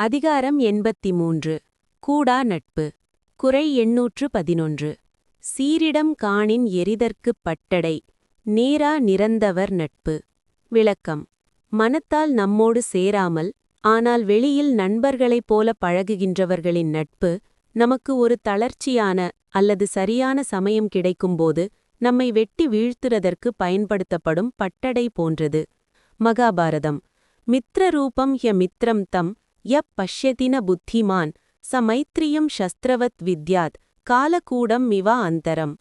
அதிகாரம் 83 கூடா நட்பு. குறை 811. சீரிடம் காணின் எரிதற்குப் பட்டடை நேரா நிரந்தவர் நட்பு. விளக்கம். மனத்தால் நம்மோடு சேராமல் ஆனால் வெளியில் நண்பர்களைப் போல பழகுகின்றவர்களின் நட்பு நமக்கு ஒரு தளர்ச்சியான அல்லது சரியான சமயம் கிடைக்கும்போது நம்மை வெட்டி வீழ்த்துறதற்கு பயன்படுத்தப்படும் பட்டடை போன்றது. மகாபாரதம். மித்ரரூபம் ஹ்ய மித்ரம் தம் யப் பஷ்யதின புத்திமான் ச மைத்ரியம் சஸ்திரவத் வித்யாத் காலகூடம் மிவா அந்தரம்.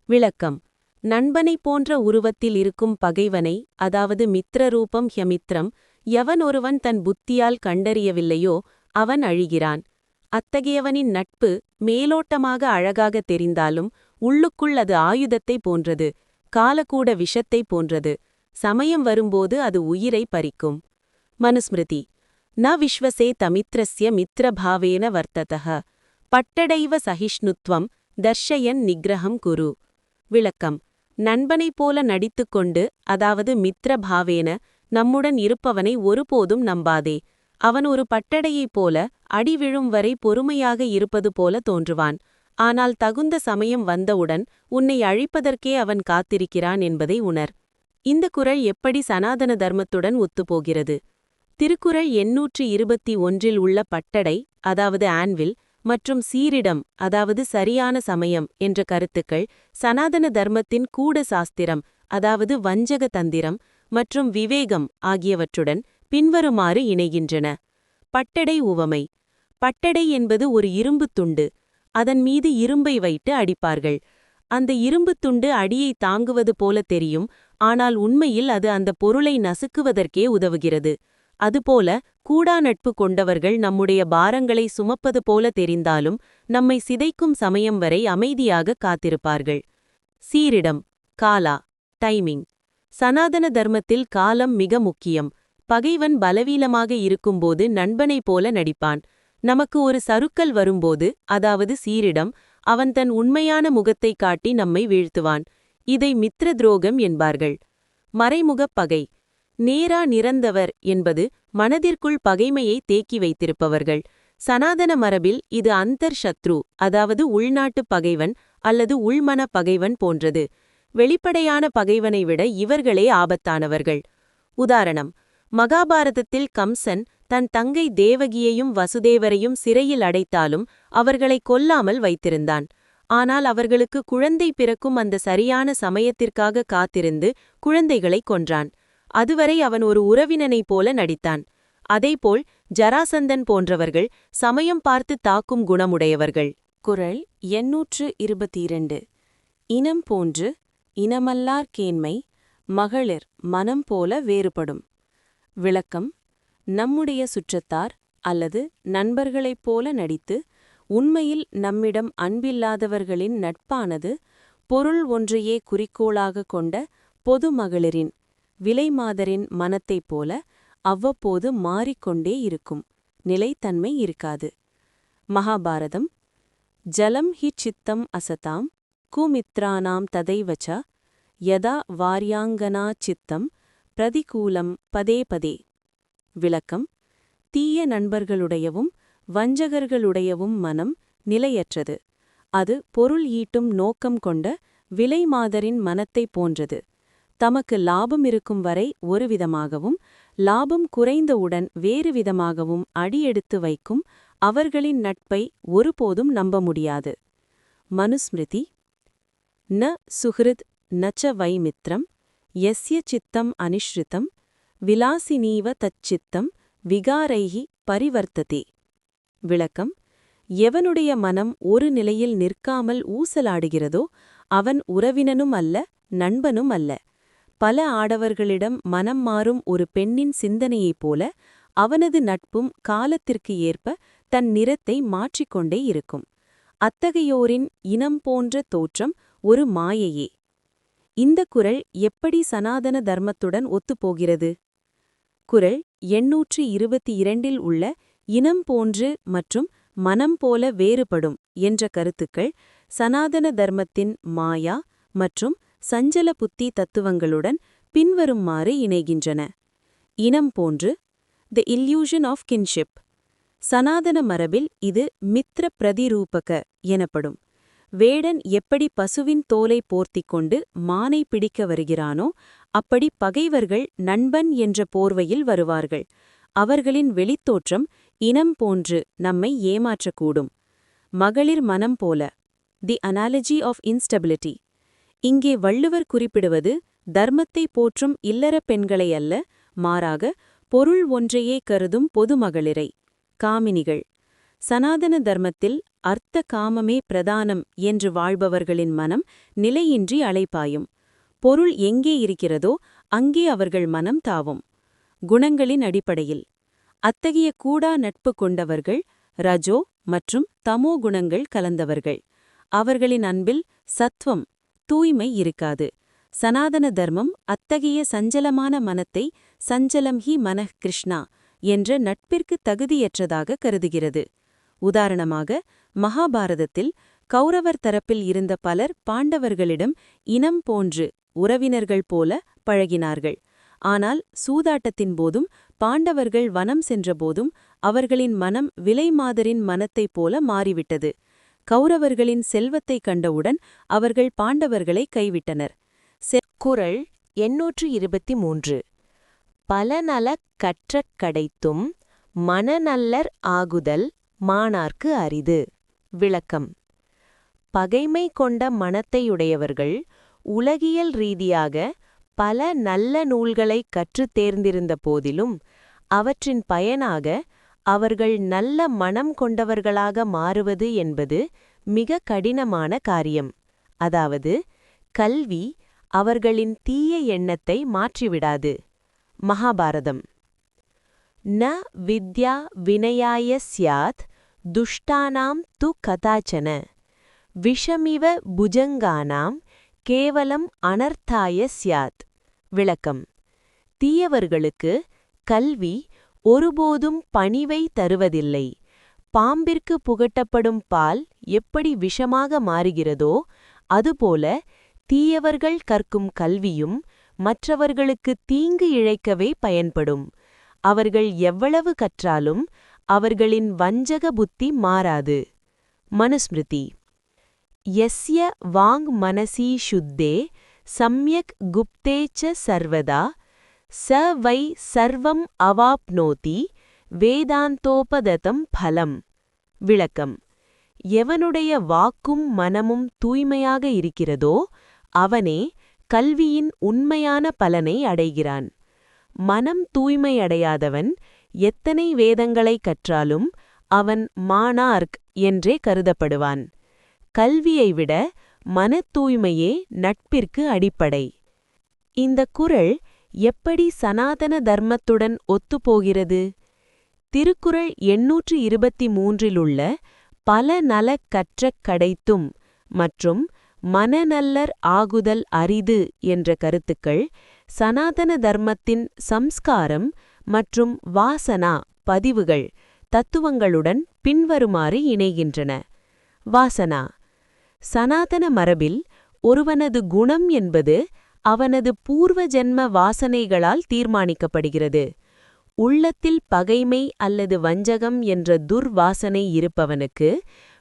விளக்கம். நண்பனைப் போன்ற உருவத்தில் இருக்கும் பகைவனை, அதாவது மித்ரரூபம் ஹ்ய மித்ரம், எவன் ஒருவன் தன் புத்தியால் கண்டறியவில்லையோ அவன் அழிகிறான். அத்தகையவனின் நட்பு மேலோட்டமாக அழகாக தெரிந்தாலும் உள்ளுக்குள் அது ஆயுதத்தைப் போன்றது, காலகூட விஷத்தைப் போன்றது. சமயம் வரும்போது அது உயிரை பறிக்கும். மனுஸ்மிருதி. ந விஸ்வசே தமித்ரஸ்ய மித்ரபாவேன வர்த்ததः பட்டடைவ சகிஷ்ணுத்வம் தர்ஷயன் நிக்ரஹம் குரு. விளக்கம். நண்பனைப் போல நடித்துக்கொண்டு, அதாவது மித்ரபாவேன நம்முடன் இருப்பவனை ஒருபோதும் நம்பாதே. அவன் ஒரு பட்டடையைப் போல அடி விழும் வரை பொறுமையாக இருப்பது போல தோன்றுவான். ஆனால் தகுந்த சமயம் வந்தவுடன் உன்னை அழிப்பதற்கே அவன் காத்திருக்கிறான் என்பதை உணர். இந்த குறள் எப்படி சனாதன தர்மத்துடன் ஒத்துப்போகிறது? திருக்குறள் 821 உள்ள பட்டடை, அதாவது ஆன்வில், மற்றும் சீரிடம், அதாவது சரியான சமயம் என்ற கருத்துக்கள் சனாதன தர்மத்தின் கூட சாஸ்திரம், அதாவது வஞ்சக தந்திரம் மற்றும் விவேகம் ஆகியவற்றுடன் பின்வருமாறு இணைகின்றன. பட்டடை உவமை. பட்டடை என்பது ஒரு இரும்புத் துண்டு. அதன் மீது இரும்பை வைத்து அடிப்பார்கள். அந்த இரும்புத் துண்டு அடியை தாங்குவது போல தெரியும், ஆனால் உண்மையில் அது அந்த பொருளை நசுக்குவதற்கே உதவுகிறது. அதுபோல கூடா நட்பு கொண்டவர்கள் நம்முடைய பாரங்களை சுமப்பது போல தெரிந்தாலும் நம்மை சிதைக்கும் சமயம் வரை அமைதியாக காத்திருப்பார்கள். சீரிடம். காலா. டைமிங். சனாதன தர்மத்தில் காலம் மிக முக்கியம். பகைவன் பலவீனமாக இருக்கும்போது நண்பனைப் போல நடிப்பான். நமக்கு ஒரு சறுக்கல் வரும்போது, அதாவது சீரிடம், அவன் தன் உண்மையான முகத்தை காட்டி நம்மை வீழ்த்துவான். இதை மித்ர துரோகம் என்பார்கள். மறைமுகப் பகை. நேரா நிரந்தவர் என்பது மனதிற்குள் பகைமையை தேக்கி வைத்திருப்பவர்கள். சனாதன மரபில் இது அந்தர் சத்ரு, அதாவது உள்நாட்டுப் பகைவன் அல்லது உள்மன பகைவன் போன்றது. வெளிப்படையான பகைவனை விட இவர்களே ஆபத்தானவர்கள். உதாரணம். மகாபாரதத்தில் கம்சன் தன் தங்கை தேவகியையும் வசுதேவரையும் சிறையில் அடைத்தாலும் அவர்களை கொல்லாமல் வைத்திருந்தான். ஆனால் அவர்களுக்கு குழந்தை பிறக்கும் அந்த சரியான சமயத்திற்காக காத்திருந்து குழந்தைகளைக் கொன்றான். அதுவரை அவன் ஒரு உறவினனைப் போல நடித்தான். அதேபோல் ஜராசந்தன் போன்றவர்கள் சமயம் பார்த்து தாக்கும் குணமுடையவர்கள். குறள் 822. இனம் போன்று இனமல்லார் கேண்மை மகளிர் மனம் போல வேறுபடும். விளக்கம். நம்முடைய சுற்றத்தார் அல்லது நண்பர்களைப் போல நடித்து உண்மையில் நம்மிடம் அன்பில்லாதவர்களின் நட்பானது பொருள் ஒன்றையே குறிக்கோளாக கொண்ட பொது மகளிரின், விலைமாதரின் மனத்தைப் போல அவ்வப்போது மாறிக்கொண்டே இருக்கும். நிலைத்தன்மை இருக்காது. மகாபாரதம். ஜலம் ஹி சித்தம் அசதாம் குமித்ரானாம் ததைவச்ச யதா வார்யாங்கனா சித்தம் பிரதிகூலம் பதே பதே. விளக்கம். தீய நண்பர்களுடையவும் வஞ்சகர்களுடையவும் மனம் நிலையற்றது. அது பொருள் ஈட்டும் நோக்கம் கொண்ட விலைமாதரின் மனத்தைப் போன்றது. தமக்கு லாபம் இருக்கும் வரை ஒரு விதமாகவும் லாபம் குறைந்தவுடன் வேறு விதமாகவும் அடியெடுத்து வைக்கும் அவர்களின் நட்பை ஒருபோதும் நம்ப முடியாது. மனுஸ்மிருதி. ந சுஹ்ருத் நச்ச வை மித்ரம் யஸ்ய சித்தம் அனிஷ்ருதம் விலாசினீவ தச்சித்தம் விகாரைஹி பரிவர்த்ததே. விளக்கம். எவனுடைய மனம் ஒரு நிலையில் நிற்காமல் ஊசலாடுகிறதோ அவன் உறவினனும் அல்ல, நண்பனும் அல்ல. பல ஆடவர்களிடம் மனம் மாறும் ஒரு பெண்ணின் சிந்தனையைப் போல அவனது நட்பும் காலத்திற்கு ஏற்ப தன் நிறத்தை மாற்றிக்கொண்டே இருக்கும். அத்தகையோரின் இனம் போன்ற தோற்றம் ஒரு மாயையே. இந்த குறள் எப்படி சனாதன தர்மத்துடன் ஒத்துப்போகிறது? குறள் 822 உள்ள இனம் போன்று மற்றும் மனம் போல வேறுபடும் என்ற கருத்துக்கள் சனாதன தர்மத்தின் மாயா மற்றும் சஞ்சல புத்தி தத்துவங்களுடன் பின்வருமாறு இணைகின்றன. இனம் போன்று தி இல்யூஷன் ஆஃப் கின்ஷிப். சனாதன மரபில் இது மித்ர பிரதிரூபக எனப்படும். வேடன் எப்படி பசுவின் தோலை போர்த்திக் கொண்டு மானை பிடிக்க வருகிறானோ அப்படி பகைவர்கள் நண்பன் என்ற போர்வையில் வருவார்கள். அவர்களின் வெளித்தோற்றம் இனம் போன்று நம்மை ஏமாற்றக்கூடும். மகளிர் மனம் போல, தி அனாலஜி ஆஃப் இன்ஸ்டபிலிட்டி. இங்கே வள்ளுவர் குறிப்பிடுவது தர்மத்தை போற்றும் இல்லறப் பெண்களை அல்ல, மாறாக பொருள் ஒன்றையே கருதும் பொதுமகளிரை, காமினிகள். சனாதன தர்மத்தில் அர்த்த காமமே பிரதானம் என்று வாழ்பவர்களின் மனம் நிலையின்றி அலைபாயும். பொருள் எங்கே இருக்கிறதோ அங்கே அவர்கள் மனம் தாவும். குணங்களின் அடிப்படையில் அத்தகைய கூடா நட்பு கொண்டவர்கள் ரஜோ மற்றும் தமோ குணங்கள் கலந்தவர்கள். அவர்களின் அன்பில் சத்வம், தூய்மை இருக்காது. சனாதன தர்மம் அத்தகைய சஞ்சலமான மனத்தை சஞ்சலம் ஹி மனஹ் கிருஷ்ணா என்ற நட்பிற்கு தகுதியற்றதாக கருதுகிறது. உதாரணமாக, மகாபாரதத்தில் கௌரவர் தரப்பில் இருந்த பலர் பாண்டவர்களிடம் இனம் போன்று உறவினர்கள் போல பழகினார்கள். ஆனால் சூதாட்டத்தின் போதும் பாண்டவர்கள் வனம் சென்றபோதும் அவர்களின் மனம் விலைமாதரின் மனத்தைப் போல மாறிவிட்டது. கௌரவர்களின் செல்வத்தை கண்டவுடன் அவர்கள் பாண்டவர்களை கைவிட்டனர். குறள் 823. பலநலக் கற்றக் கடைத்தும் மனநல்லர் ஆகுதல் மாணார்க்கு அரிது. விளக்கம். பகைமை கொண்ட மனத்தையுடையவர்கள் உலகியல் ரீதியாக பல நல்ல நூல்களை கற்றுத் தேர்ந்திருந்த போதிலும் அவற்றின் பயனாக அவர்கள் நல்ல மனம் கொண்டவர்களாக மாறுவது என்பது மிக கடினமான காரியம். அதாவது, கல்வி அவர்களின் தீய எண்ணத்தை மாற்றிவிடாது. மகாபாரதம். ந வித்யா வினயாய ஸ்யாத் துஷ்டானாம் து கதாச்சன விஷமிவ புஜங்கானாம் கேவலம் அனர்த்தாய ஸ்யாத். விளக்கம். தீயவர்களுக்கு கல்வி ஒருபோதும் பணிவை தருவதில்லை. பாம்பிற்கு புகட்டப்படும் பால் எப்படி விஷமாக மாறுகிறதோ அதுபோல தீயவர்கள் கற்கும் கல்வியும் மற்றவர்களுக்கு தீங்கு இழைக்கவே பயன்படும். அவர்கள் எவ்வளவு கற்றாலும் அவர்களின் வஞ்சக புத்தி மாறாது. மனுஸ்மிருதி. யஸ்ய வாங் மனசி சுத்தே சம்யக் குப்தே ச சர்வதா ச வை சர்வம் அவாப்னோதி வேதாந்தோபததம் பலம். விளக்கம். எவனுடைய வாக்கும் மனமும் தூய்மையாக இருக்கிறதோ அவனே கல்வியின் உண்மையான பலனை அடைகிறான். மனம் தூய்மையடையாதவன் எத்தனை வேதங்களை கற்றாலும் அவன் மாணார்க் என்றே கருதப்படுவான். கல்வியை விட மனத் தூய்மையே நட்பிற்கு அடிப்படை. இந்த குறள் எப்படி சனாதன தர்மத்துடன் ஒத்துப்போகிறது? திருக்குறள் 823 பல நலக் கற்றக் கடைத்தும் மற்றும் மனநல்லர் ஆகுதல் அரிது என்ற கருத்துக்கள் சனாதன தர்மத்தின் சம்ஸ்காரம் மற்றும் வாசனா பதிவுகள் தத்துவங்களுடன் பின்வருமாறு இணைகின்றன. வாசனா. சனாதன மரபில் ஒருவனது குணம் என்பது அவனது பூர்வ ஜென்ம வாசனைகளால் தீர்மானிக்கப்படுகிறது. உள்ளத்தில் பகைமை அல்லது வஞ்சகம் என்ற துர்வாசனை இருப்பவனுக்கு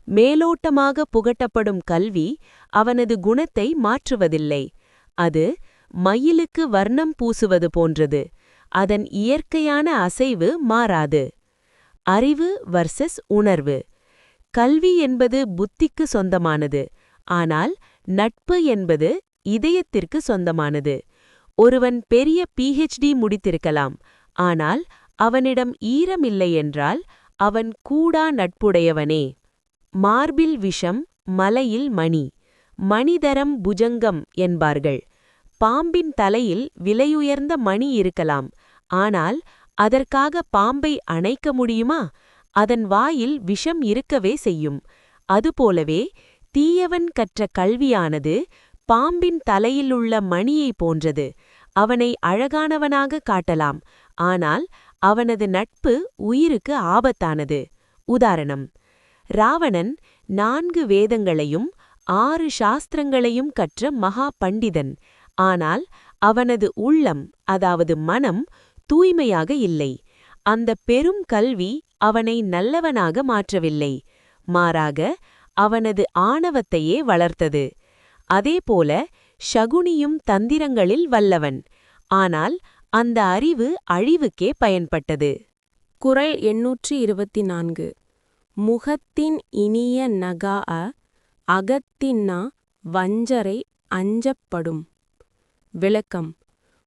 மேலோட்டமாக புகட்டப்படும் கல்வி அவனது குணத்தை மாற்றுவதில்லை. அது மயிலுக்கு வர்ணம் பூசுவது போன்றது. அதன் இயற்கையான அசைவு மாறாது. அறிவு வர்சஸ் உணர்வு. கல்வி என்பது புத்திக்கு சொந்தமானது. ஆனால் நட்பு என்பது இதயத்திற்கு சொந்தமானது. ஒருவன் பெரிய PhD முடித்திருக்கலாம். ஆனால் அவனிடம் ஈரமில்லை என்றால் அவன் கூடா நட்புடையவனே. மார்பில் விஷம், மலையில் மணி. மணிதரம் புஜங்கம் என்பார்கள். பாம்பின் தலையில் விலையுயர்ந்த மணி இருக்கலாம். ஆனால் அதற்காக பாம்பை அணைக்க முடியுமா? அதன் வாயில் விஷம் இருக்கவே செய்யும். அதுபோலவே தீயவன் கற்ற கல்வியானது பாம்பின் தலையிலுள்ள மணியை போன்றது. அவனை அழகானவனாக காட்டலாம். ஆனால் அவனது நட்பு உயிருக்கு ஆபத்தானது. உதாரணம். ராவணன் 4 வேதங்களையும் 6 சாஸ்திரங்களையும் கற்ற மகா பண்டிதன். ஆனால் அவனது உள்ளம், அதாவது மனம், தூய்மையாக இல்லை. அந்த பெரும் கல்வி அவனை நல்லவனாக மாற்றவில்லை, மாறாக அவனது ஆணவத்தையே வளர்த்தது. அதேபோல ஷகுனியும் தந்திரங்களில் வல்லவன், ஆனால் அந்த அறிவு அழிவுக்கே பயன்பட்டது. குறள் 824. முகத்தின் இனிய நகாஅ அகத்தின்னா வஞ்சரை அஞ்சப்படும். விளக்கம்: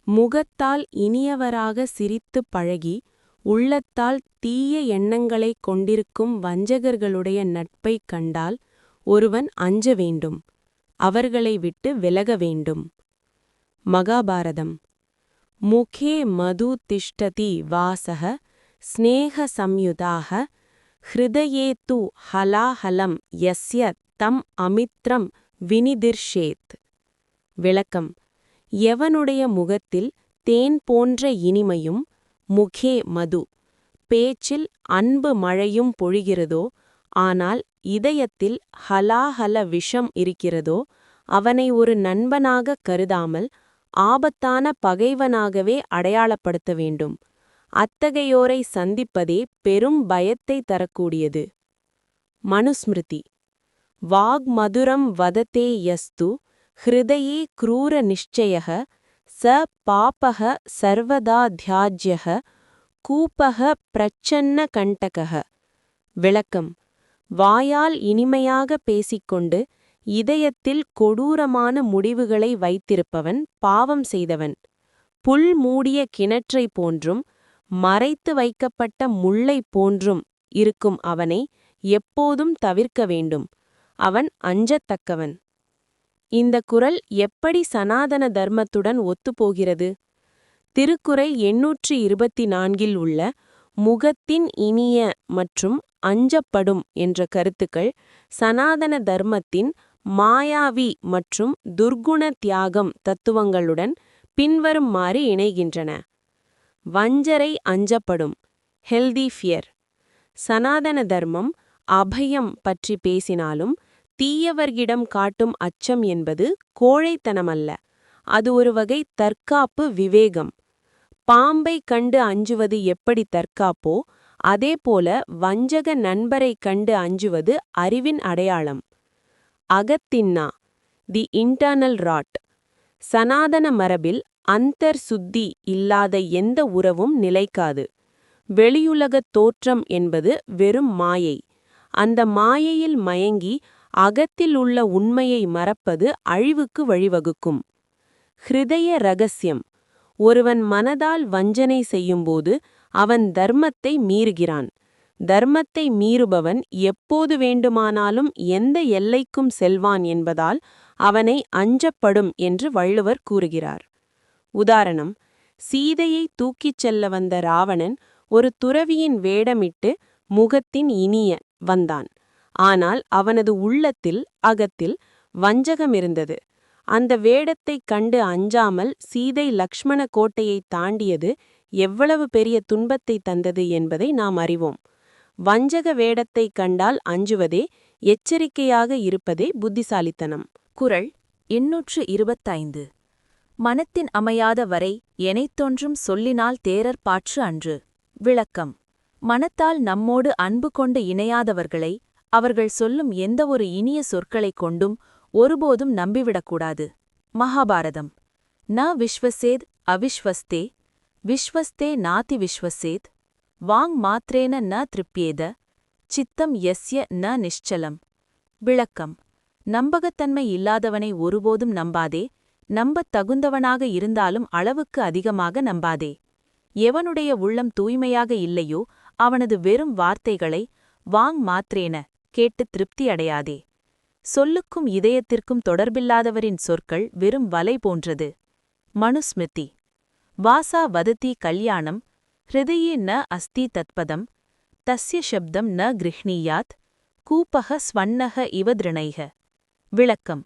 முகத்தால் இனியவராக சிரித்துப் பழகி உள்ளத்தால் தீய எண்ணங்களைக் கொண்டிருக்கும் வஞ்சகர்களுடைய நட்பைக் கண்டால் ஒருவன் அஞ்ச வேண்டும், அவர்களை விட்டு விலக வேண்டும். மகாபாரதம். முகே மது திஷ்டதி வாசக ஸ்நேக சம்யுதாக ஹிருதயே து ஹலாஹலம் யஸ்ய தம் அமித்ரம் வினிதிர்ஷேத். விளக்கம்: எவனுடைய முகத்தில் தேன் போன்ற இனிமையும், முகே மது பேச்சில் அன்பு மழையும் பொழிகிறதோ, ஆனால் இதயத்தில் ஹலாஹல விஷம் இருக்கிறதோ, அவனை ஒரு நண்பனாகக் கருதாமல் ஆபத்தான பகைவனாகவே அடையாளப்படுத்த வேண்டும். அத்தகையோரை சந்திப்பதே பெரும் பயத்தை தரக்கூடியது. மனுஸ்மிருதி. வாக்மதுரம் வததே யஸ்து ஹிருதயே க்ரூர நிச்சயः ச பாபः சர்வதா தியாஜ்யः கூபः பிரச்சன்ன கண்டகः. விளக்கம்: வாயால் இனிமையாக பேசிக்கொண்டு இதயத்தில் கொடூரமான முடிவுகளை வைத்திருப்பவன் பாவம் செய்தவன். புல் மூடிய கிணற்றைப் போன்றும் மறைத்து வைக்கப்பட்ட முள்ளைப் போன்றும் இருக்கும் அவனை எப்போதும் தவிர்க்க வேண்டும். அவன் அஞ்சத்தக்கவன். இந்த குறள் எப்படி சனாதன தர்மத்துடன் ஒத்துப்போகிறது? திருக்குறை 824 உள்ள முகத்தின் இனிய மற்றும் அஞ்சப்படும் என்ற கருத்துக்கள் சனாதன தர்மத்தின் மாயாவி மற்றும் துர்குண தியாகம் தத்துவங்களுடன் பின்வருமாறு இணைகின்றன. வஞ்சரை அஞ்சப்படும், ஹெல்தி ஃபியர். சனாதன தர்மம் அபயம் பற்றி பேசினாலும் தீயவர்களிடம் காட்டும் அச்சம் என்பது கோழைத்தனமல்ல, அது ஒரு வகை தற்காப்பு விவேகம். பாம்பை கண்டு அஞ்சுவது எப்படி தற்காப்போ, அதேபோல வஞ்சக நண்பரைக் கண்டு அஞ்சுவது அறிவின் அடையாளம். அகத்தின்னா, தி இன்டர்னல் ராட். சனாதன மரபில் அந்தர் சுத்தி இல்லாத எந்த உறவும் நிலைக்காது. வெளியுலகத் தோற்றம் என்பது வெறும் மாயை. அந்த மாயையில் மயங்கி அகத்தில் உள்ள உண்மையை மறப்பது அழிவுக்கு வழிவகுக்கும். ஹிருதய ரகசியம். ஒருவன் மனதால் வஞ்சனை செய்யும்போது அவன் தர்மத்தை மீறுகிறான். தர்மத்தை மீறுபவன் எப்போது வேண்டுமானாலும் எந்த எல்லைக்கும் செல்வான் என்பதால் அவனை அஞ்சப்படும் என்று வள்ளுவர் கூறுகிறார். உதாரணம்: சீதையை தூக்கிச் செல்ல வந்த ராவணன் ஒரு துறவியின் வேடமிட்டு முகத்தின் இனிய வந்தான். ஆனால் அவனது உள்ளத்தில் அகத்தில் வஞ்சகமிருந்தது. அந்த வேடத்தைக் கண்டு அஞ்சாமல் சீதை லக்ஷ்மண கோட்டையைத் தாண்டியது எவ்வளவு பெரிய துன்பத்தை தந்தது என்பதை நாம் அறிவோம். வஞ்சக வேடத்தைக் கண்டால் அஞ்சுவதே, எச்சரிக்கையாக இருப்பதே புத்திசாலித்தனம். குறள் 825. மனத்தின் அமையாத வரை எனைத்தொன்றும் சொல்லினால் தேரர் பாற்று அன்று. விளக்கம்: மனத்தால் நம்மோடு அன்பு கொண்டு இணையாதவர்களை அவர்கள் சொல்லும் எந்த ஒரு இனிய சொற்களைக் கொண்டும் ஒருபோதும் நம்பிவிடக்கூடாது. மகாபாரதம். ந விஸ்வசேத் அவிஸ்வஸ்தே விஸ்வஸ்தே நாதி விஸ்வசேத் வாங் மாத்ரேன ந திருப்யேத சித்தம் யஸ்ய ந நிಶ್ಚலம். விளக்கம்: நம்பகத்தன்மை இல்லாதவனை ஒருபோதும் நம்பாதே, நம்பத் தகுந்தவனாக இருந்தாலும் அளவுக்கு அதிகமாக நம்பாதே. எவனுடைய உள்ளம் தூய்மையாக இல்லையோ அவனது வெறும் வார்த்தைகளை வாங் மாத்ரேன கேட்டு திருப்தி அடையாதே. சொல்லுக்கும் இதயத்திற்கும் தொடர்பில்லாதவரின் சொற்கள் வெறும் வலை போன்றது. மனுஸ்மிருதி. வாசா வததி கல்யாணம் ஹிருதயே ந அஸ்தி தத்பதம் தஸ்ய சப்தம் ந கிருஹ்ணீயாத் கூபக ஸ்வன்னக இவ திருணைக. விளக்கம்: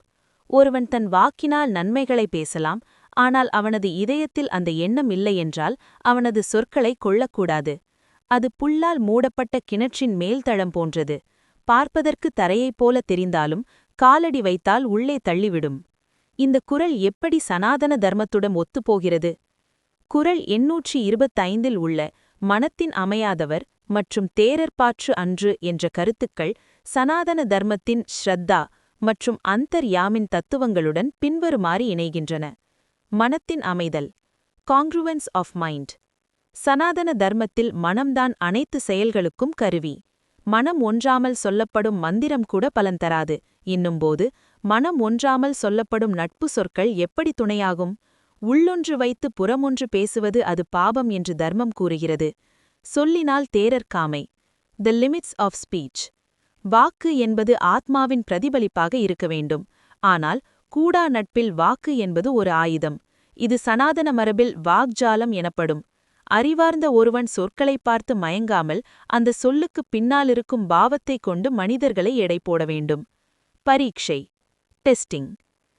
ஒருவன் தன் வாக்கினால் நன்மைகளை பேசலாம், ஆனால் அவனது இதயத்தில் அந்த எண்ணம் இல்லையென்றால் அவனது சொற்களை கொள்ளக்கூடாது. அது புல்லால் மூடப்பட்ட கிணற்றின் மேல்தளம் போன்றது. பார்ப்பதற்கு தரையைப் போல தெரிந்தாலும் காலடி வைத்தால் உள்ளே தள்ளிவிடும். இந்த குறள் எப்படி சனாதன தர்மத்துடன் ஒத்துப்போகிறது? குறள் 825 உள்ள மனத்தின் அமையாதவர் மற்றும் தேரர்பாற்று அன்று என்ற கருத்துக்கள் சனாதன தர்மத்தின் ஸ்ரத்தா மற்றும் அந்தர்யாமின் தத்துவங்களுடன் பின்வருமாறு இணைகின்றன. மனத்தின் அமைதல், காங்க்ருவன்ஸ் ஆஃப் மைண்ட். சனாதன தர்மத்தில் மனம்தான் அனைத்து செயல்களுக்கும் கருவி. மனம் ஒன்றாமல் சொல்லப்படும் மந்திரம் கூட பலன் தராது. இன்னும்போது மனம் ஒன்றாமல் சொல்லப்படும் நட்பு சொற்கள் எப்படி துணையாகும்? உள்ளொன்று வைத்து புறமொன்று பேசுவது அது பாபம் என்று தர்மம் கூறுகிறது. சொல்லினால் தேரர்காமை. தி லிமிட்ஸ் ஆஃப் ஸ்பீச். வாக்கு என்பது ஆத்மாவின் பிரதிபலிப்பாக இருக்க வேண்டும். ஆனால் கூடா நட்பில் வாக்கு என்பது ஒரு ஆயுதம். இது சனாதன மரபில் வாக்ஜாலம் எனப்படும். அறிவார்ந்த ஒருவன் சொற்களைப் பார்த்து மயங்காமல் அந்த சொல்லுக்குப் பின்னாலிருக்கும் பாவத்தைக் கொண்டு மனிதர்களை எடை போட வேண்டும். பரீட்சை, டெஸ்டிங்.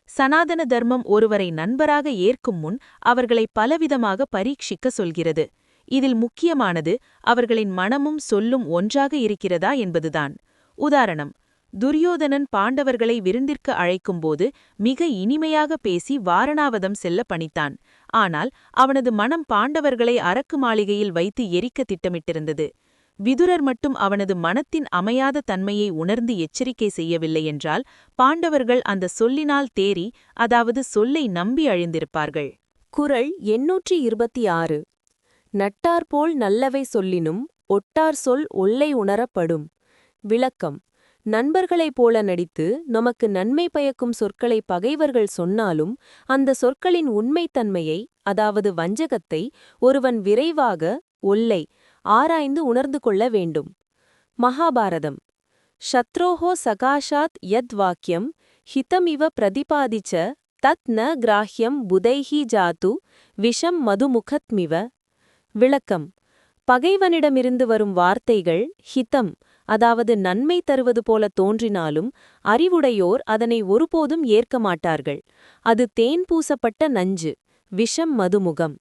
சனாதன தர்மம் ஒருவரை நண்பராக ஏற்கும் முன் அவர்களை பலவிதமாக பரீட்சிக்க சொல்கிறது. இதில் முக்கியமானது அவர்களின் மனமும் சொல்லும் ஒன்றாக இருக்கிறதா என்பதுதான். உதாரணம், துரியோதனன் பாண்டவர்களை விருந்திற்கு அழைக்கும்போது மிக இனிமையாக பேசி வாரணாவதம் செல்ல பணித்தான். ஆனால் அவனது மனம் பாண்டவர்களை அரக்கு மாளிகையில் வைத்து எரிக்க திட்டமிட்டிருந்தது. விதுரர் மட்டும் அவனது மனத்தின் அமையாத தன்மையை உணர்ந்து எச்சரிக்கை செய்யவில்லை என்றால் பாண்டவர்கள் அந்த சொல்லினால் தேறி, அதாவது சொல்லை நம்பி அழிந்திருப்பார்கள். குறள் 826. நட்டார்போல் நல்லவை சொல்லினும் ஒட்டார் சொல் ஒல்லை உணரப்படும். விளக்கம். நண்பர்களைப் போல நடித்து நமக்கு நன்மை பயக்கும் சொற்களை பகைவர்கள் சொன்னாலும் அந்த சொற்களின் உண்மைத்தன்மையை, அதாவது வஞ்சகத்தை ஒருவன் விரைவாக ஒல்லை ஆராய்ந்து உணர்ந்து கொள்ள வேண்டும். மகாபாரதம். ஷத்ரோஹோ சகாஷாத் யத் வாக்கியம் ஹிதமிவ பிரதிபாதிச்ச தத் ந கிராஹ்யம் புதைஹி ஜாது விஷம் மதுமுகத்மிவ. விளக்கம். பகைவனிடமிருந்து வரும் வார்த்தைகள் ஹிதம், அதாவது நன்மை தருவது போல தோன்றினாலும் அறிவுடையோர் அதனை ஒருபோதும் ஏற்க மாட்டார்கள். அது தேன் பூசப்பட்ட நஞ்சு, விஷம் மதுமுகம்.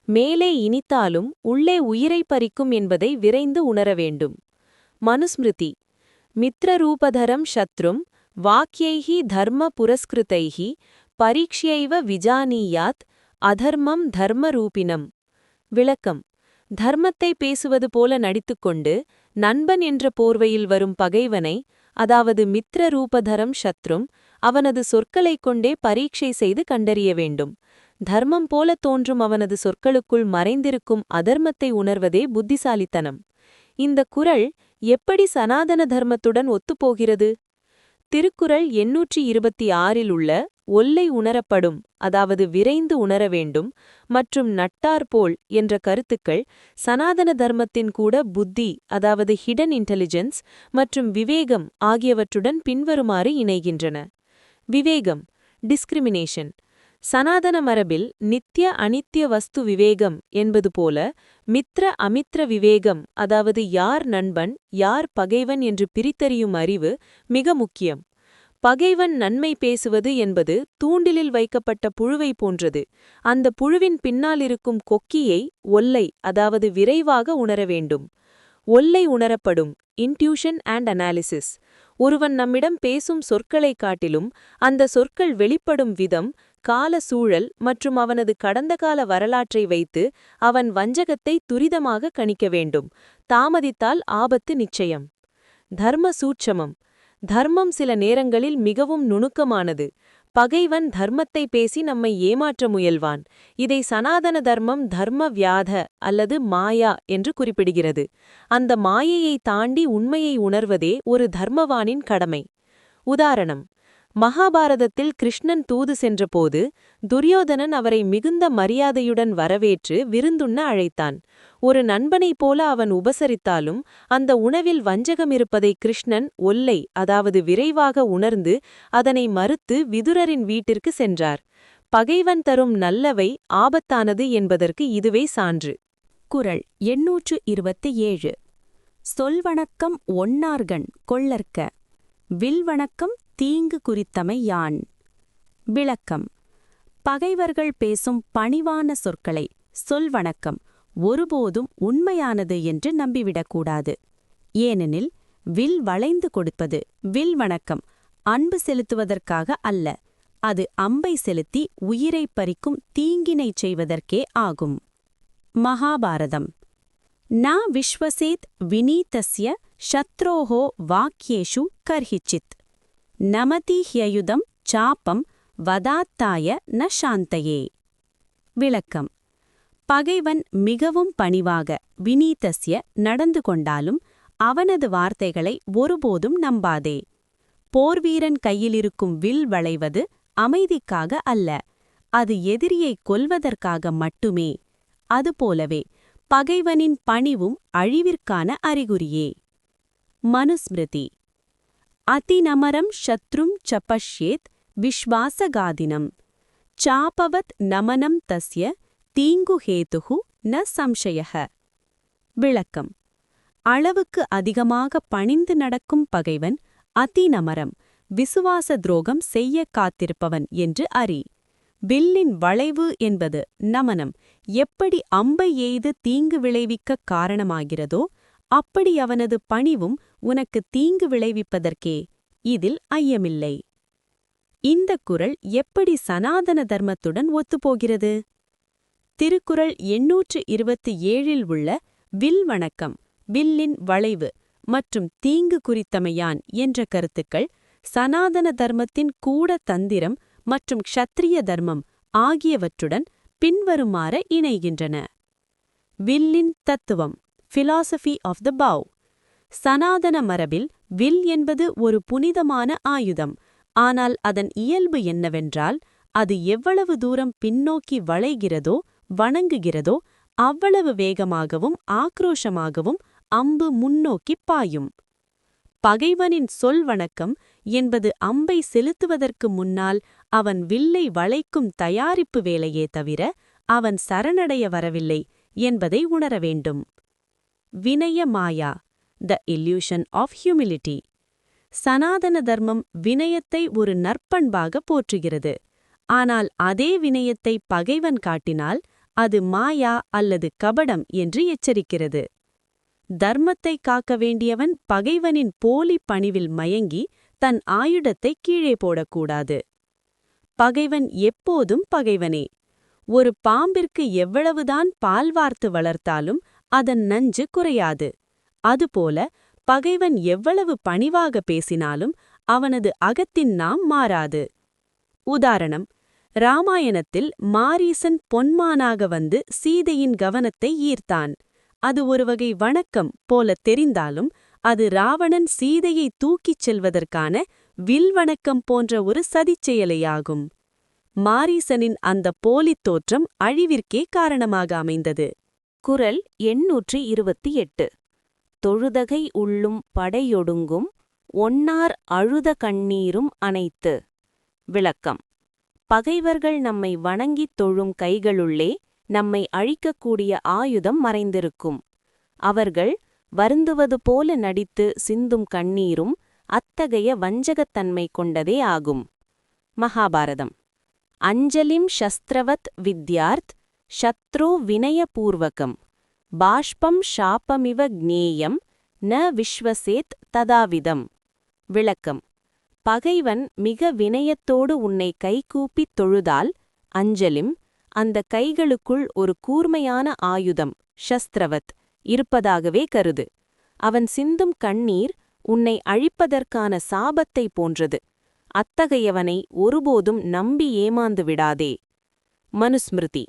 மேலே இனித்தாலும் உள்ளே உயிரை பறிக்கும் என்பதை விரைந்து உணர வேண்டும். மனுஸ்மிருதி. மித்ரரூபதரம் சத்ரும் வாக்யைஹி தர்ம புரஸ்கிருதைஹி பரீக்ஷ்யைவ விஜானீயாத் அதர்மம் தர்மரூபிணம். விளக்கம். தர்மத்தை பேசுவது போல நடித்துக்கொண்டு நண்பன் என்ற போர்வையில் வரும் பகைவனை, அதாவது மித்ர ரூபதரம் சத்ரும், அவனது சொற்களைக் கொண்டே பரீட்சை செய்து கண்டறிய வேண்டும். தர்மம் போல தோன்றும் அவனது சொற்களுக்குள் மறைந்திருக்கும் அதர்மத்தை உணர்வதே புத்திசாலித்தனம். இந்த குறள் எப்படி சனாதன தர்மத்துடன் ஒத்துப்போகிறது? திருக்குறள் 826 உள்ள ஒல்லை உணரப்படும், அதாவது விரைந்து உணர வேண்டும், மற்றும் நட்டார்போல் என்ற கருத்துக்கள் சனாதன தர்மத்தின் கூட புத்தி, அதாவது ஹிடன் இன்டெலிஜென்ஸ் மற்றும் விவேகம் ஆகியவற்றுடன் பின்வருமாறு இணைகின்றன. விவேகம், டிஸ்கிரிமினேஷன். சனாதன மரபில் நித்ய அனித்ய வஸ்து விவேகம் என்பது போல மித்ர அமித்ர விவேகம், அதாவது யார் நண்பன் யார் பகைவன் என்று பிரித்தறியும் அறிவு மிக முக்கியம். பகைவன் நன்மை பேசுவது என்பது தூண்டிலில் வைக்கப்பட்ட புழுவை போன்றது. அந்த புழுவின் பின்னாலிருக்கும் கொக்கியை ஒல்லை, அதாவது விரைவாக உணர வேண்டும். ஒல்லை உணரப்படும், இன்ட்யூஷன் அண்ட் அனாலிசிஸ். ஒருவன் நம்மிடம் பேசும் சொற்களைக் காட்டிலும் அந்த சொற்கள் வெளிப்படும் விதம், கால சூழல் மற்றும் அவனது கடந்த கால வரலாற்றை வைத்து அவன் வஞ்சகத்தை துரிதமாக கணிக்க வேண்டும். தாமதித்தால் ஆபத்து நிச்சயம். தர்ம சூட்சமம். தர்மம் சில நேரங்களில் மிகவும் நுணுக்கமானது. பகைவன் தர்மத்தை பேசி நம்மை ஏமாற்ற முயல்வான். இதை சனாதன தர்மம் தர்ம வியாத அல்லது மாயா என்று குறிப்பிடுகிறது. அந்த மாயையை தாண்டி உண்மையை உணர்வதே ஒரு தர்மவானின் கடமை. உதாரணம், மகாபாரதத்தில் கிருஷ்ணன் தூது சென்றபோது துரியோதனன் அவரை மிகுந்த மரியாதையுடன் வரவேற்று விருந்துண்ண அழைத்தான். ஒரு நண்பனைப் போல அவன் உபசரித்தாலும் அந்த உணவில் வஞ்சகம் இருப்பதை கிருஷ்ணன் ஒல்லை, அதாவது விரைவாக உணர்ந்து அதனை மறுத்து விதுரரின் வீட்டிற்கு சென்றார். பகைவன் தரும் நல்லவை ஆபத்தானது என்பதற்கு இதுவே சான்று. குறள் 827. சொல்வணக்கம் ஒன்னார்கண் கொள்ளற்க, வில்வணக்கம் தீங்கு குறித்தமை யான். விளக்கம். பகைவர்கள் பேசும் பணிவான சொற்களை, சொல்வணக்கம், ஒருபோதும் உண்மையானது என்று நம்பிவிடக்கூடாது. ஏனெனில் வில் வளைந்து கொடுப்பது வில்வணக்கம் அன்பு செலுத்துவதற்காக அல்ல, அது அம்பை செலுத்தி உயிரைப் பறிக்கும் தீங்கினைச் செய்வதற்கே ஆகும். மகாபாரதம். न विश्वसेत् विनीतस्य शत्रोः वाक्येषु कर्हिचित् नमति ह्ययुदं சாப்பம் வதாத்தாய ந சாந்தயே. விளக்கம். பகைவன் மிகவும் பணிவாக வினீதஸ்ய நடந்து கொண்டாலும் அவனது வார்த்தைகளை ஒருபோதும் நம்பாதே. போர்வீரன் கையிலிருக்கும் வில் வளைவது அமைதிக்காக அல்ல, அது எதிரியை கொல்வதற்காக மட்டுமே. அதுபோலவே பகைவனின் பணிவும் அழிவிற்கான அறிகுறியே. மனுஸ்மிருதி. அதிநமரம் சத்ரும் ச பஷ்யேத் விஸ்வாசகாதினம் சாபவத் நமனம் தஸ்ய தீங்குஹேதுஹு ந சம்சயஹ. விளக்கம். அளவுக்கு அதிகமாக பணிந்து நடக்கும் பகைவன் அதிநமரம், விசுவாச துரோகம் செய்ய காத்திருப்பவன் என்று அறி. வில்லின் வளைவு என்பது நமனம் எப்படி அம்பை எய்து தீங்கு விளைவிக்க காரணமாகிறதோ அப்படி அவனது பணிவும் உனக்கு தீங்கு விளைவிப்பதற்கே. இதில் ஐயமில்லை. இந்த குறள் எப்படி சனாதன தர்மத்துடன் ஒத்துப்போகிறது? திருக்குறள் 827 உள்ள வில் வணக்கம், வில்லின் வளைவு மற்றும் தீங்கு குறித்தமையான் என்ற கருத்துக்கள் சனாதன தர்மத்தின் கூட தந்திரம் மற்றும் க்ஷத்ரிய தர்மம் ஆகியவற்றுடன் பின்வருமாறு இணைகின்றன. வில்லின் தத்துவம், philosophy of the bow. சனாதன மரபில் வில் என்பது ஒரு புனிதமான ஆயுதம். ஆனால் அதன் இயல்பு என்னவென்றால், அது எவ்வளவு தூரம் பின்னோக்கி வளைகிறதோ வணங்குகிறதோ அவ்வளவு வேகமாகவும் ஆக்ரோஷமாகவும் அம்பு முன்னோக்கிப் பாயும். பகைவனின் சொல் வணக்கம் என்பது அம்பை செலுத்துவதற்கு முன்னால் அவன் வில்லை வளைக்கும் தயாரிப்பு வேலையே தவிர அவன் சரணடைய வரவில்லை என்பதை உணர வேண்டும். வினய மாயா, the illusion of humility. சனாதன தர்மம் வினயத்தை ஒரு நற்பண்பாக போற்றுகிறது. ஆனால் அதே வினயத்தை பகைவன் காட்டினால் அது மாயா அல்லது கபடம் என்று எச்சரிக்கிறது. தர்மத்தை காக்க வேண்டியவன் பகைவனின் போலி பணிவில் மயங்கி தன் ஆயுதத்தை கீழே போடக்கூடாது. பகைவன் எப்போதும் பகைவனே. ஒரு பாம்பிற்கு எவ்வளவுதான் பால் வார்த்து வளர்த்தாலும் அதன் நஞ்சு குறையாது. அதுபோல பகைவன் எவ்வளவு பணிவாக பேசினாலும் அவனது அகத்தின் நாம் மாறாது. உதாரணம். ராமாயணத்தில் மாரீசன் பொன்மானாக வந்து சீதையின் கவனத்தை ஈர்த்தான். அது ஒருவகை வணக்கம் போல தெரிந்தாலும் அது ராவணன் சீதையை தூக்கிச் செல்வதற்கான வில் வணக்கம் போன்ற ஒரு சதிச்செயலையாகும். மாரீசனின் அந்த போலித் தோற்றம் அழிவிற்கே காரணமாக அமைந்தது. குறள் 828. தொழுதகை உள்ளும் படையொடுங்கும் ஒன்னார் அழுத கண்ணீரும் அனைத்து. விளக்கம். பகைவர்கள் நம்மை வணங்கித் தொழும் கைகளுள்ளே நம்மை அழிக்கக்கூடிய ஆயுதம் மறைந்திருக்கும். அவர்கள் வருந்துவது போல நடித்து சிந்தும் கண்ணீரும் அத்தகைய வஞ்சகத்தன்மை கொண்டதே ஆகும். மகாபாரதம். அஞ்சலிம் சஸ்திரவத் வித்யார்த் சத்ரு வினயபூர்வகம் பாஷ்பம் ஷாபமிவ க்ஞேயம் ந விஸ்வசேத் ததாவிதம். விளக்கம். பகைவன் மிக வினயத்தோடு உன்னை கைகூப்பித் தொழுதால் அஞ்சலிம், அந்த கைகளுக்குள் ஒரு கூர்மையான ஆயுதம் ஷஸ்திரவத் இருப்பதாகவே கருது. அவன் சிந்தும் கண்ணீர் உன்னை அழிப்பதற்கான சாபத்தை போன்றது. அத்தகையவனை ஒருபோதும் நம்பி ஏமாந்து விடாதே. மனுஸ்மிருதி.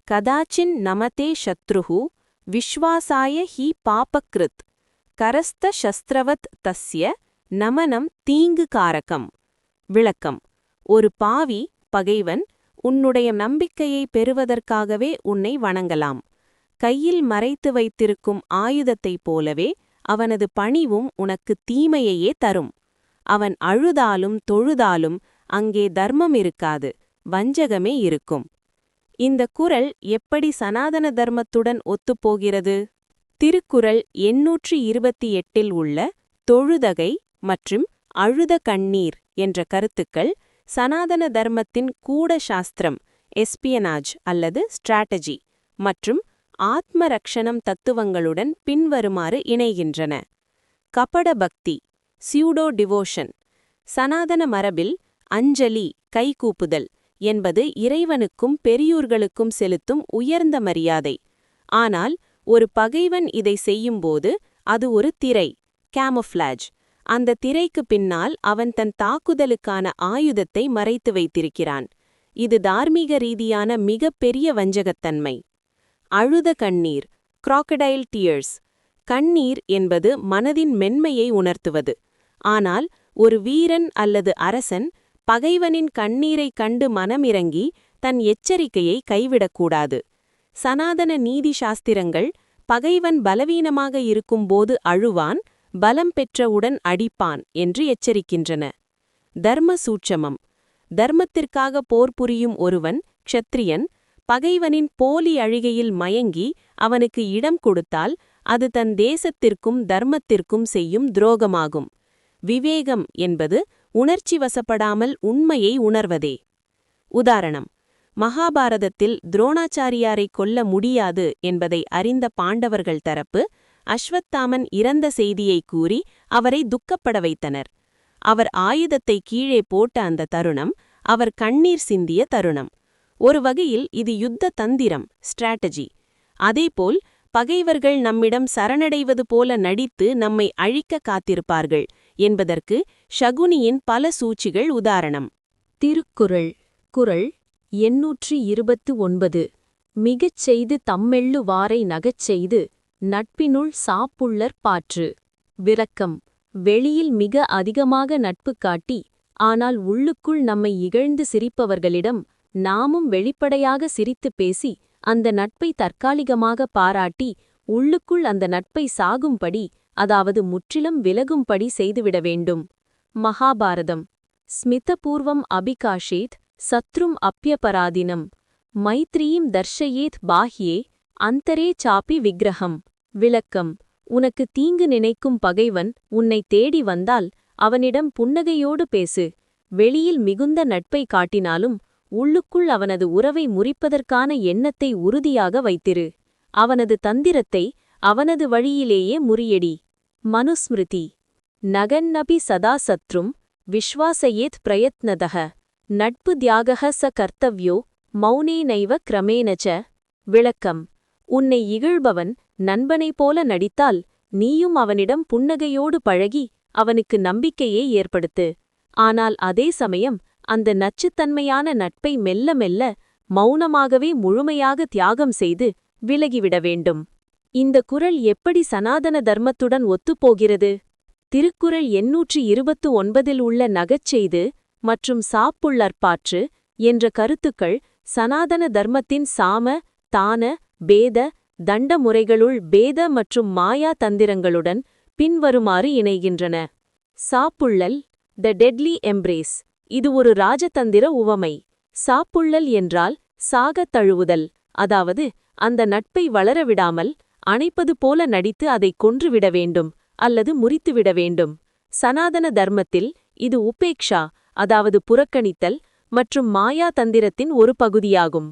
கதாச்சின் நமதே சத்ருஹு விஸ்வாசாய ஹி பாபக்ருத் கரஸ்த சஸ்திரவத் தஸ்ய நமனம் தீங்கு காரகம். விளக்கம். ஒரு பாவி பகைவன் உன்னுடைய நம்பிக்கையை பெறுவதற்காகவே உன்னை வணங்கலாம். கையில் மறைத்து வைத்திருக்கும் ஆயுதத்தைப் போலவே அவனது பணிவும் உனக்கு தீமையையே தரும். அவன் அழுதாலும் தொழுதாலும் அங்கே தர்மம் இருக்காது, வஞ்சகமே இருக்கும். இந்த குறள் எப்படி சனாதன தர்மத்துடன் ஒத்துப்போகிறது? திருக்குறள் 828 உள்ள தொழுதகை மற்றும் அழுத கண்ணீர் என்ற கருத்துக்கள் சனாதன தர்மத்தின் கூட சாஸ்திரம், எஸ்பியனாஜ் அல்லது ஸ்ட்ராட்டஜி மற்றும் ஆத்ம ரக்ஷணம் தத்துவங்களுடன் பின்வருமாறு இணைகின்றன. கபட பக்தி, சியூடோ டிவோஷன். சனாதன மரபில் அஞ்சலி, கைகூப்புதல் என்பது இறைவனுக்கும் பெரியோர்களுக்கும் செலுத்தும் உயர்ந்த மரியாதை. ஆனால் ஒரு பகைவன் இதை செய்யும்போது அது ஒரு திரை, கேமோஃப்ளாஜ். அந்த திரைக்கு பின்னால் அவன் தன் தாக்குதலுக்கான ஆயுதத்தை மறைத்து வைத்திருக்கிறான். இது தார்மீக ரீதியான மிகப்பெரிய வஞ்சகத்தன்மை. அழுத கண்ணீர், crocodile tears. கண்ணீர் என்பது மனதின் மென்மையை உணர்த்துவது. ஆனால் ஒரு வீரன் அல்லது அரசன் பகைவனின் கண்ணீரைக் கண்டு மனமிரங்கி தன் எச்சரிக்கையை கைவிடக்கூடாது. சனாதன நீதி சாஸ்திரங்கள் பகைவன் பலவீனமாக இருக்கும்போது அழுவான், பலம் பெற்றவுடன் அடிப்பான் என்று எச்சரிக்கின்றன. தர்ம சூட்சமம். தர்மத்திற்காக போர் புரியும் ஒருவன், க்ஷத்ரியன், பகைவனின் போலி அழுகையில் மயங்கி அவனுக்கு இடம் கொடுத்தால் அது தன் தேசத்திற்கும் தர்மத்திற்கும் செய்யும் துரோகமாகும். விவேகம் என்பது உணர்ச்சி வசப்படாமல் உண்மையை உணர்வதே. உதாரணம்: மகாபாரதத்தில் துரோணாச்சாரியாரை கொல்ல முடியாது என்பதை அறிந்த பாண்டவர்கள் தரப்பு அஸ்வத்தாமன் இறந்த செய்தியை கூறி அவரை துக்கப்பட வைத்தனர். அவர் ஆயுதத்தை கீழே போட்ட அந்த தருணம் அவர் கண்ணீர் சிந்திய தருணம். ஒரு வகையில் இது யுத்த தந்திரம், ஸ்ட்ராட்டஜி. அதேபோல் பகைவர்கள் நம்மிடம் சரணடைவது போல நடித்து நம்மை அழிக்க காத்திருப்பார்கள் என்பதற்கு ஷகுனியின் பல சூழ்ச்சிகள் உதாரணம். திருக்குறள். குறள் 829. மிகச் செய்து தம்மெள்ளு வாரை நகச் செய்து நட்பினுள் சாப்புள்ளற் பாற்று. விளக்கம்: வெளியில் மிக அதிகமாக நட்பு காட்டி ஆனால் உள்ளுக்குள் நம்மை இகழ்ந்து சிரிப்பவர்களிடம் நாமும் வெளிப்படையாக சிரித்துப் பேசி அந்த நட்பை தற்காலிகமாக பாராட்டி உள்ளுக்குள் அந்த நட்பை சாகும்படி, அதாவது முற்றிலும் விலகும்படி செய்துவிட வேண்டும். மகாபாரதம். ஸ்மிதபூர்வம் அபிகாஷேத் சத்ரும் அப்யபராதினம் மைத்ரீம் தர்ஷயேத் பாஹ்யே அந்தரே சாப்பி விக்ரஹம். விளக்கம்: உனக்கு தீங்கு நினைக்கும் பகைவன் உன்னை தேடி வந்தால் அவனிடம் புன்னகையோடு பேசு. வெளியில் மிகுந்த நட்பை காட்டினாலும் உள்ளுக்குள் அவனது உறவை முறிப்பதற்கான எண்ணத்தை உறுதியாக வைத்திரு. அவனது தந்திரத்தை அவனது வழியிலேயே முறியடி. மனுஸ்மிருதி. நகன்னபி சதா சத்ரும் விஸ்வாசயேத் பிரயத்னதஹ நட்பு தியாகஹ ச கர்த்தவ்யோ மௌனேனைவ கிரமேணச. விளக்கம்: உன்னை இகழ்பவன் நண்பனைப் போல நடித்தால் நீயும் அவனிடம் புன்னகையோடு பழகி அவனுக்கு நம்பிக்கையை ஏற்படுத்து. ஆனால் அதே சமயம் அந்த நச்சுத்தன்மையான நட்பை மெல்ல மெல்ல மௌனமாகவே முழுமையாக தியாகம் செய்து விலகிவிட வேண்டும். இந்த குறள் எப்படி சனாதன தர்மத்துடன் ஒத்துப்போகிறது? திருக்குறள் 829 உள்ள நகச்செய்து மற்றும் சாப்புள்ளற்பாற்று என்ற கருத்துக்கள் சனாதன தர்மத்தின் சாம, தான, பேத, தண்ட முறைகளுள் பேத மற்றும் மாயா தந்திரங்களுடன் பின்வருமாறு இணைகின்றன. சாப்புள்ளல், த டெட்லி எம்ப்ரேஸ். இது ஒரு ராஜதந்திர உவமை. சாப்புள்ளல் என்றால் சாகத் தழுவுதல், அதாவது அந்த நட்பை வளரவிடாமல் அணைப்பது போல நடித்து அதை கொன்றுவிட வேண்டும் அல்லது முறித்துவிட வேண்டும். சனாதன தர்மத்தில் இது உபேக்ஷா, அதாவது புறக்கணித்தல் மற்றும் மாயா தந்திரத்தின் ஒரு பகுதியாகும்.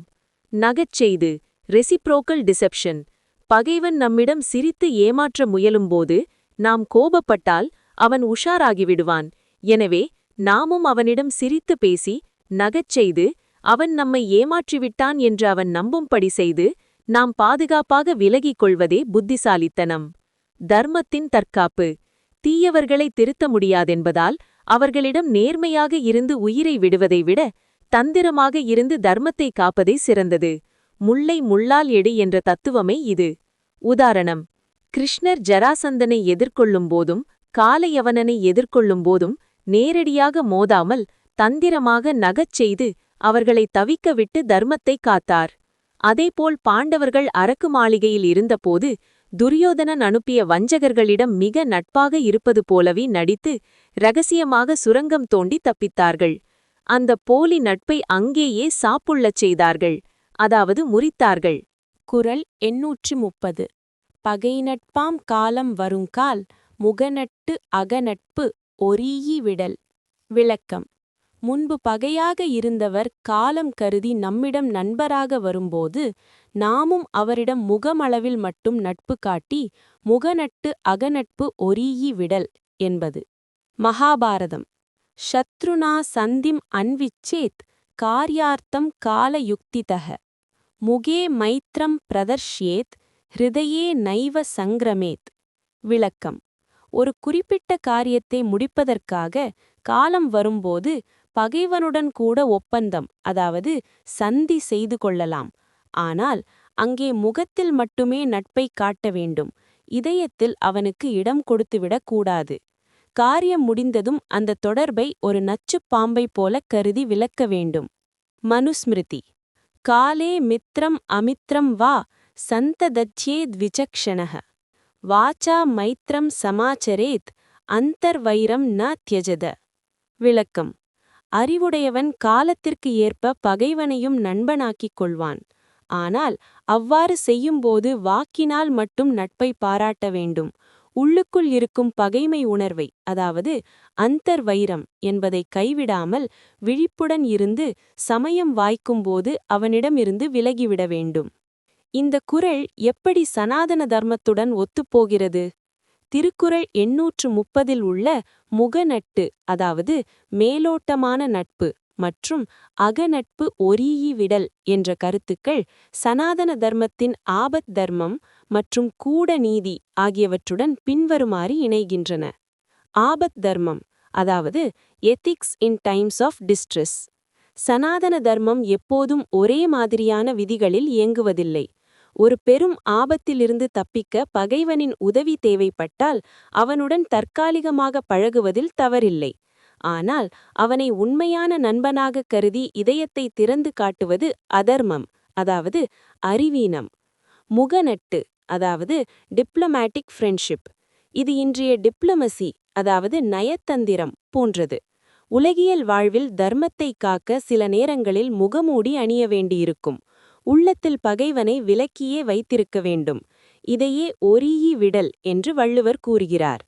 நகச்செய்து, ரெசிப்ரோக்கல் டிசெப்ஷன். பகைவன் நம்மிடம் சிரித்து ஏமாற்ற முயலும்போது நாம் கோபப்பட்டால் அவன் உஷாராகிவிடுவான். எனவே நாமும் அவனிடம் சிரித்து பேசி நகச்செய்து அவன் நம்மை ஏமாற்றிவிட்டான் என்று அவன் நம்பும்படி செய்து நாம் பாதுகாப்பாக விலகிக் கொள்வதே புத்திசாலித்தனம். தர்மத்தின் தற்காப்பு. தீயவர்களை திருத்த முடியாதென்பதால் அவர்களிடம் நேர்மையாக இருந்து உயிரை விடுவதை விட தந்திரமாக இருந்து தர்மத்தை காப்பதே சிறந்தது. முள்ளை முள்ளால் எடு என்ற தத்துவமே இது. உதாரணம்: கிருஷ்ணர் ஜராசந்தனை எதிர்கொள்ளும் போதும் காலயவனனை எதிர்கொள்ளும் போதும் நேரடியாக மோதாமல் தந்திரமாக நகச்செய்து அவர்களை தவிக்க விட்டு தர்மத்தை காத்தார். அதேபோல் பாண்டவர்கள் அரக்கு மாளிகையில் இருந்தபோது துரியோதனன் அனுப்பிய வஞ்சகர்களிடம் மிக நட்பாக இருப்பது போலவே நடித்து இரகசியமாக சுரங்கம் தோண்டி தப்பித்தார்கள். அந்த போலி நட்பை அங்கேயே சாப்புள்ளச் செய்தார்கள், அதாவது முறித்தார்கள். குறள் 830. பகை நட்பாம் காலம் வருங்கால் முகநட்டு அகநட்பு ஒரீயி விடல். விளக்கம்: முன்பு பகையாக இருந்தவர் காலம் கருதி நம்மிடம் நண்பராக வரும்போது நாமும் அவரிடம் முகமளவில் மட்டும் நட்பு காட்டி முகநட்டு அகநட்பு ஒரீயி விடல் என்பது. மகாபாரதம். ஷத்ருனா சந்திம் அன்விச்சேத் கார்யார்த்தம் காலயுக்திதஹ முகே மைத்ரம் பிரதர்ஷ்யேத் ஹிருதயே நைவ சங்கிரமேத். விளக்கம்: ஒரு குறிப்பிட்ட காரியத்தை முடிப்பதற்காக காலம் வரும்போது பகைவனுடன் கூட ஒப்பந்தம், அதாவது சந்தி செய்து கொள்ளலாம். ஆனால் அங்கே முகத்தில் மட்டுமே நட்பை காட்ட வேண்டும், இதயத்தில் அவனுக்கு இடம் கொடுத்துவிடக் கூடாது. காரியம் முடிந்ததும் அந்த தொடர்பை ஒரு நச்சுப் பாம்பைப் போல கருதி விலக்க வேண்டும். மனுஸ்மிருதி: காலே மித்ரம் அமித்ரம் வா சந்ததச்யேத் விசக்ஷணः. வாச்சா மைத்ரம் சமாச்சரேத் அந்தர்வைரம் ந த்யஜத. விளக்கம்: அறிவுடையவன் காலத்திற்கு ஏற்ப பகைவனையும் நண்பனாக்கிக் கொள்வான். ஆனால் அவ்வாறு செய்யும்போது வாக்கினால் மட்டும் நட்பை பாராட்ட வேண்டும். உள்ளுக்குள் இருக்கும் பகைமை உணர்வை, அதாவது அந்தர்வைரம் என்பதை கைவிடாமல் விழிப்புடன் இருந்து சமயம் வாய்க்கும்போது அவனிடமிருந்து விலகிவிட வேண்டும். இந்த குறள் எப்படி சனாதன தர்மத்துடன் ஒத்துப்போகிறது? திருக்குறள் 830 உள்ள முகநட்பு, அதாவது மேலோட்டமான நட்பு, மற்றும் அகநட்பு ஒரீஇ விடல் என்ற கருத்துக்கள் சனாதன தர்மத்தின் ஆபத் தர்மம் மற்றும் கூட நீதி ஆகியவற்றுடன் பின்வருமாறு இணைகின்றன. ஆபத் தர்மம், அதாவது ethics in times of distress. சனாதன தர்மம் எப்போதும் ஒரே மாதிரியான விதிகளில் இயங்குவதில்லை. ஒரு பெரும் ஆபத்திலிருந்து தப்பிக்க பகைவனின் உதவி தேவைப்பட்டால் அவனுடன் தற்காலிகமாக பழகுவதில் தவறில்லை. ஆனால் அவனை உண்மையான நண்பனாகக் கருதி இதயத்தை திறந்து காட்டுவது அதர்மம், அதாவது அறிவீனம். முகநட்பு, அதாவது டிப்ளமேட்டிக் ஃப்ரெண்ட்ஷிப், இது இன்றைய டிப்ளமசி, அதாவது நயத்தந்திரம் போன்றது. உலகியல் வாழ்வில் தர்மத்தை காக்க சில நேரங்களில் முகமூடி அணிய வேண்டியிருக்கும். உள்ளத்தில் பகைவனை விலக்கியே வைத்திருக்க வேண்டும். இதையே ஒரீஇ விடல் என்று வள்ளுவர் கூறுகிறார்.